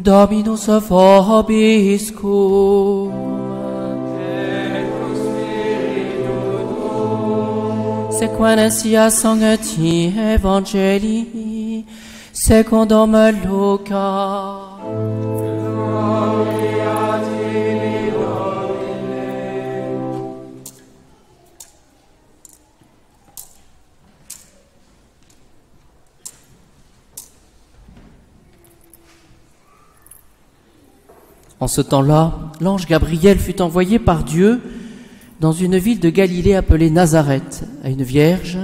Dominus vobiscum. Sequentia Sancti Evangelii secundum Luca. En ce temps-là, l'ange Gabriel fut envoyé par Dieu dans une ville de Galilée appelée Nazareth, à une vierge,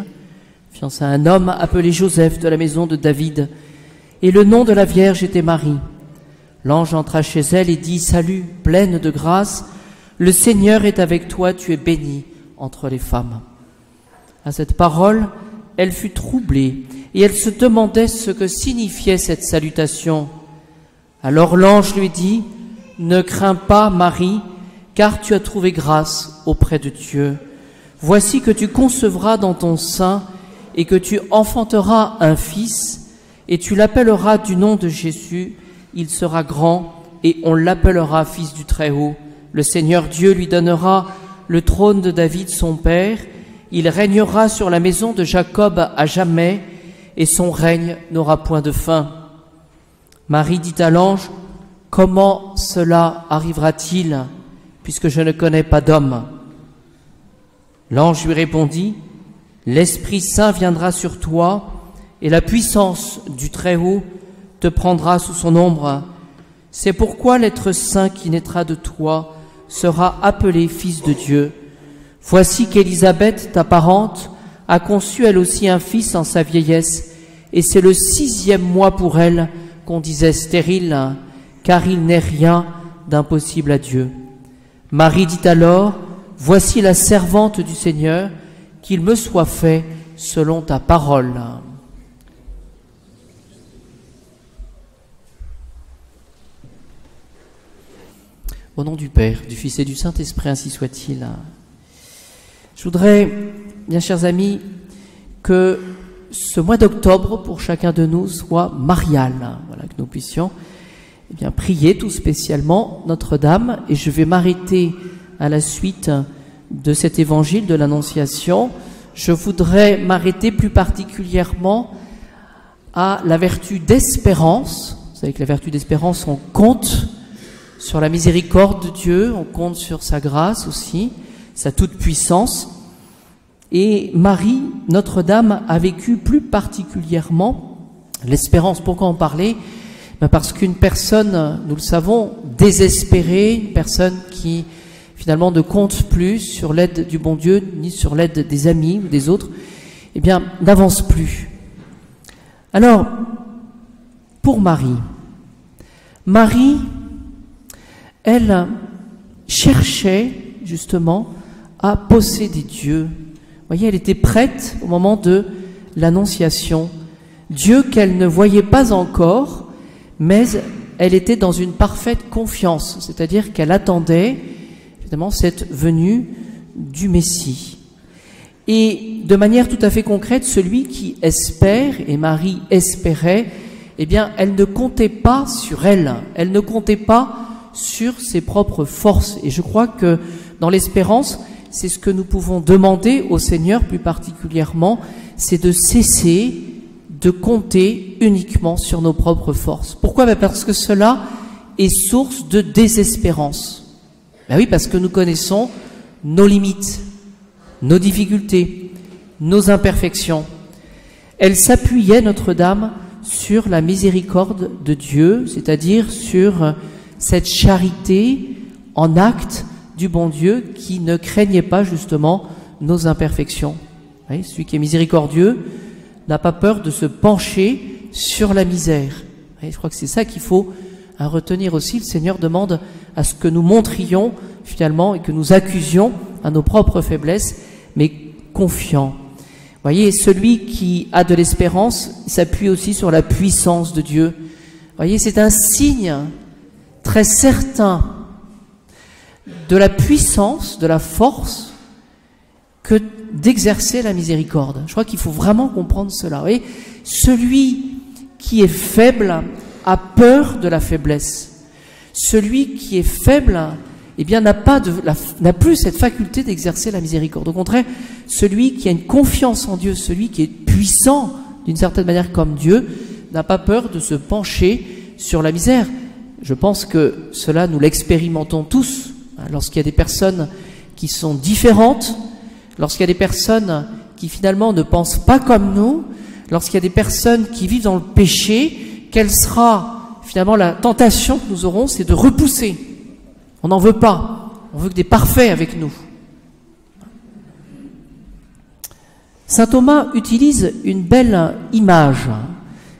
fiancée à un homme appelé Joseph de la maison de David, et le nom de la vierge était Marie. L'ange entra chez elle et dit « Salut, pleine de grâce, le Seigneur est avec toi, tu es bénie entre les femmes. » À cette parole, elle fut troublée, et elle se demandait ce que signifiait cette salutation. Alors l'ange lui dit « Ne crains pas, Marie, car tu as trouvé grâce auprès de Dieu. Voici que tu concevras dans ton sein et que tu enfanteras un fils, et tu l'appelleras du nom de Jésus. Il sera grand, et on l'appellera fils du Très-Haut. Le Seigneur Dieu lui donnera le trône de David, son père. Il régnera sur la maison de Jacob à jamais, et son règne n'aura point de fin. » Marie dit à l'ange, « Comment cela arrivera-t-il, puisque je ne connais pas d'homme ?» L'ange lui répondit, « L'Esprit Saint viendra sur toi, et la puissance du Très-Haut te prendra sous son ombre. C'est pourquoi l'être saint qui naîtra de toi sera appelé Fils de Dieu. Voici qu'Élisabeth, ta parente, a conçu elle aussi un fils en sa vieillesse, et c'est le 6e mois pour elle qu'on disait stérile, car il n'est rien d'impossible à Dieu. » Marie dit alors, « Voici la servante du Seigneur, qu'il me soit fait selon ta parole. » Au nom du Père, du Fils et du Saint-Esprit, ainsi soit-il. Je voudrais, bien chers amis, que ce mois d'octobre, pour chacun de nous, soit marial. Voilà, que nous puissions prier tout spécialement Notre-Dame. Et je vais m'arrêter à la suite de cet évangile de l'Annonciation. Je voudrais m'arrêter plus particulièrement à la vertu d'espérance. Vous savez que la vertu d'espérance, on compte sur la miséricorde de Dieu, on compte sur sa grâce aussi, sa toute-puissance. Et Marie, Notre-Dame, a vécu plus particulièrement l'espérance. Pourquoi en parler ? Parce qu'une personne, nous le savons, désespérée, une personne qui finalement ne compte plus sur l'aide du bon Dieu, ni sur l'aide des amis ou des autres, n'avance plus. Alors, pour Marie, elle cherchait justement à posséder Dieu. Vous voyez, elle était prête au moment de l'Annonciation. Dieu qu'elle ne voyait pas encore, mais elle était dans une parfaite confiance, c'est-à-dire qu'elle attendait évidemment cette venue du Messie. Et de manière tout à fait concrète, celui qui espère, et Marie espérait, elle ne comptait pas sur elle ne comptait pas sur ses propres forces. Et je crois que dans l'espérance, c'est ce que nous pouvons demander au Seigneur plus particulièrement, c'est de cesser de compter uniquement sur nos propres forces. Pourquoi ? Parce que cela est source de désespérance. Oui, parce que nous connaissons nos limites, nos difficultés, nos imperfections. Elle s'appuyait, Notre-Dame, sur la miséricorde de Dieu, c'est-à-dire sur cette charité en acte du bon Dieu qui ne craignait pas justement nos imperfections. Oui, celui qui est miséricordieux n'a pas peur de se pencher sur la misère. Oui, je crois que c'est ça qu'il faut retenir aussi. Le Seigneur demande à ce que nous montrions finalement et que nous accusions à nos propres faiblesses, mais confiants. Vous voyez, celui qui a de l'espérance s'appuie aussi sur la puissance de Dieu. Vous voyez, c'est un signe très certain de la puissance, de la force que d'exercer la miséricorde. Je crois qu'il faut vraiment comprendre cela. Vous voyez, celui qui est faible a peur de la faiblesse. Celui qui est faible, eh bien, n'a plus cette faculté d'exercer la miséricorde. Au contraire, celui qui a une confiance en Dieu, celui qui est puissant d'une certaine manière comme Dieu, n'a pas peur de se pencher sur la misère. Je pense que cela, nous l'expérimentons tous. Lorsqu'il y a des personnes qui sont différentes, lorsqu'il y a des personnes qui finalement ne pensent pas comme nous, lorsqu'il y a des personnes qui vivent dans le péché, quelle sera finalement la tentation que nous aurons, c'est de repousser. On n'en veut pas, on veut que des parfaits avec nous. Saint Thomas utilise une belle image.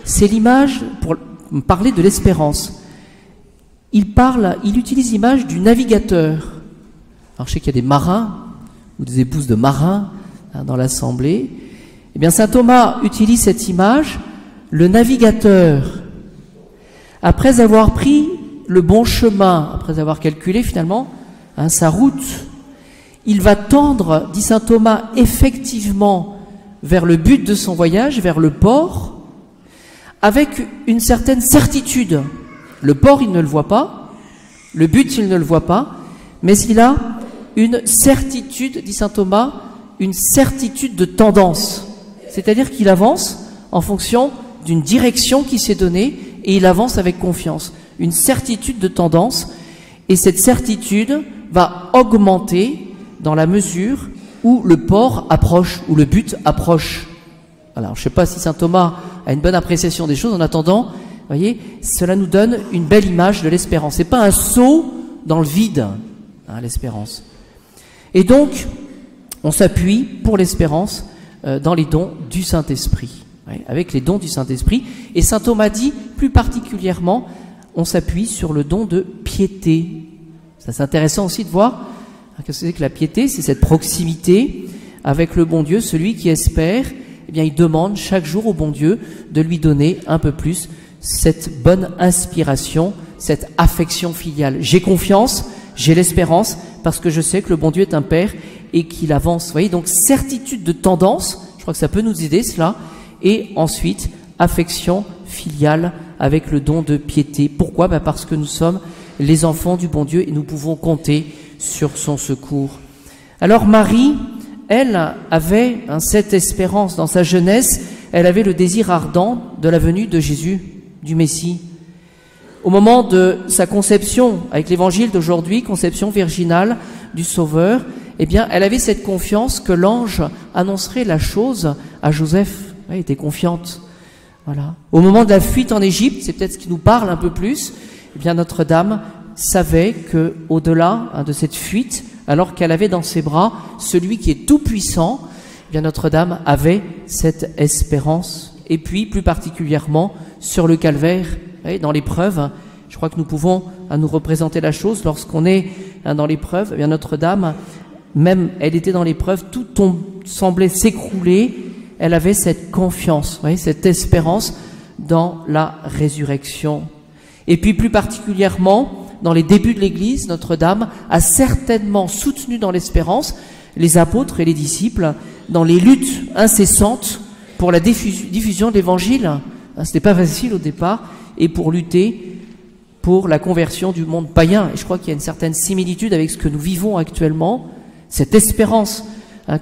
C'est l'image pour parler de l'espérance. Il utilise l'image du navigateur. Alors je sais qu'il y a des marins ou des épouses de marins dans l'assemblée. Eh bien Saint Thomas utilise cette image. Le navigateur, après avoir pris le bon chemin, après avoir calculé finalement sa route, il va tendre, dit saint Thomas, effectivement vers le but de son voyage, vers le port, avec une certaine certitude. Le port, il ne le voit pas, le but, il ne le voit pas, mais il a une certitude, dit saint Thomas, une certitude de tendance. C'est-à-dire qu'il avance en fonction d'une direction qui s'est donnée et il avance avec confiance. Une certitude de tendance, et cette certitude va augmenter dans la mesure où le port approche, où le but approche. Alors, je ne sais pas si saint Thomas a une bonne appréciation des choses. En attendant, vous voyez, cela nous donne une belle image de l'espérance. C'est pas un saut dans le vide, l'espérance. Et donc, on s'appuie pour l'espérance dans les dons du Saint-Esprit, avec les dons du Saint-Esprit. Et saint Thomas dit, plus particulièrement, on s'appuie sur le don de piété. Ça, c'est intéressant aussi de voir que c'est que la piété, c'est cette proximité avec le bon Dieu. Celui qui espère, eh bien, il demande chaque jour au bon Dieu de lui donner un peu plus cette bonne inspiration, cette affection filiale. J'ai confiance, j'ai l'espérance, parce que je sais que le bon Dieu est un Père et qu'il avance. Vous voyez, donc certitude de tendance, je crois que ça peut nous aider cela, et ensuite affection filiale avec le don de piété. Pourquoi? Parce que nous sommes les enfants du bon Dieu et nous pouvons compter sur son secours. Alors Marie, elle avait cette espérance dans sa jeunesse, elle avait le désir ardent de la venue de Jésus, du Messie. Au moment de sa conception, avec l'évangile d'aujourd'hui, conception virginale du Sauveur, eh bien, elle avait cette confiance que l'ange annoncerait la chose à Joseph. Elle était confiante. Voilà. Au moment de la fuite en Égypte, c'est peut-être ce qui nous parle un peu plus, eh bien, Notre-Dame savait que, au-delà de cette fuite, alors qu'elle avait dans ses bras celui qui est tout puissant, eh bien, Notre-Dame avait cette espérance. Et puis, plus particulièrement, sur le calvaire, dans l'épreuve, je crois que nous pouvons nous représenter la chose lorsqu'on est dans l'épreuve. Eh bien, Notre-Dame, même elle était dans l'épreuve, tout semblait s'écrouler. Elle avait cette confiance, cette espérance dans la résurrection. Et puis plus particulièrement, dans les débuts de l'Église, Notre-Dame a certainement soutenu dans l'espérance les apôtres et les disciples dans les luttes incessantes pour la diffusion de l'Évangile. C'était pas facile au départ, et pour lutter pour la conversion du monde païen. Et je crois qu'il y a une certaine similitude avec ce que nous vivons actuellement, cette espérance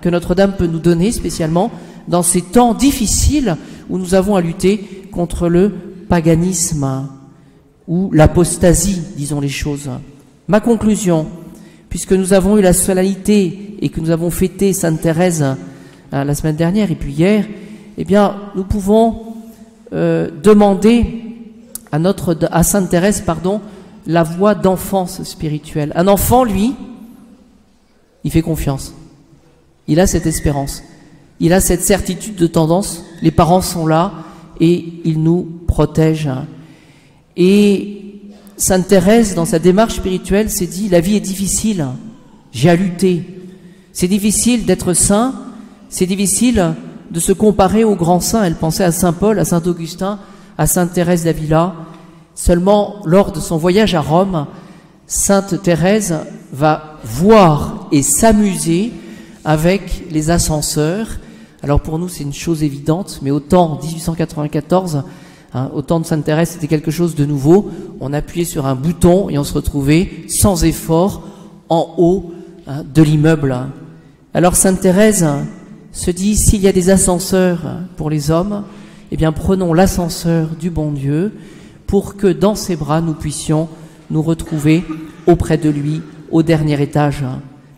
que Notre-Dame peut nous donner spécialement dans ces temps difficiles où nous avons à lutter contre le paganisme ou l'apostasie, disons les choses. Ma conclusion, puisque nous avons eu la solennité et que nous avons fêté Sainte Thérèse la semaine dernière et puis hier, eh bien, nous pouvons demander à Sainte Thérèse, la voie d'enfance spirituelle. Un enfant, lui, il fait confiance. Il a cette espérance. Il a cette certitude de tendance. Les parents sont là et ils nous protègent. Et Sainte Thérèse, dans sa démarche spirituelle, s'est dit, la vie est difficile. J'ai à lutter. C'est difficile d'être saint. C'est difficile de se comparer aux grands saints. Elle pensait à Saint Paul, à Saint Augustin, à Sainte Thérèse d'Avila. Seulement, lors de son voyage à Rome, Sainte Thérèse va voir et s'amuser avec les ascenseurs. Alors pour nous, c'est une chose évidente, mais au temps, en 1894, Hein, au temps de Sainte Thérèse, c'était quelque chose de nouveau. On appuyait sur un bouton et on se retrouvait sans effort en haut de l'immeuble. Alors Sainte Thérèse se dit, s'il y a des ascenseurs pour les hommes, eh bien prenons l'ascenseur du bon Dieu pour que dans ses bras nous puissions nous retrouver auprès de lui au dernier étage.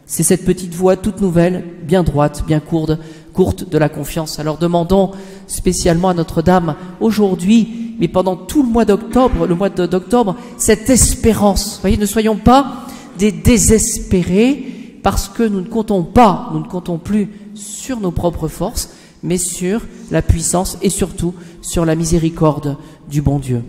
C'est cette petite voie toute nouvelle, bien droite, bien courte de la confiance. Alors demandons spécialement à Notre-Dame aujourd'hui, mais pendant tout le mois d'octobre, cette espérance. Vous voyez, ne soyons pas des désespérés parce que nous ne comptons plus sur nos propres forces, mais sur la puissance et surtout sur la miséricorde du bon Dieu.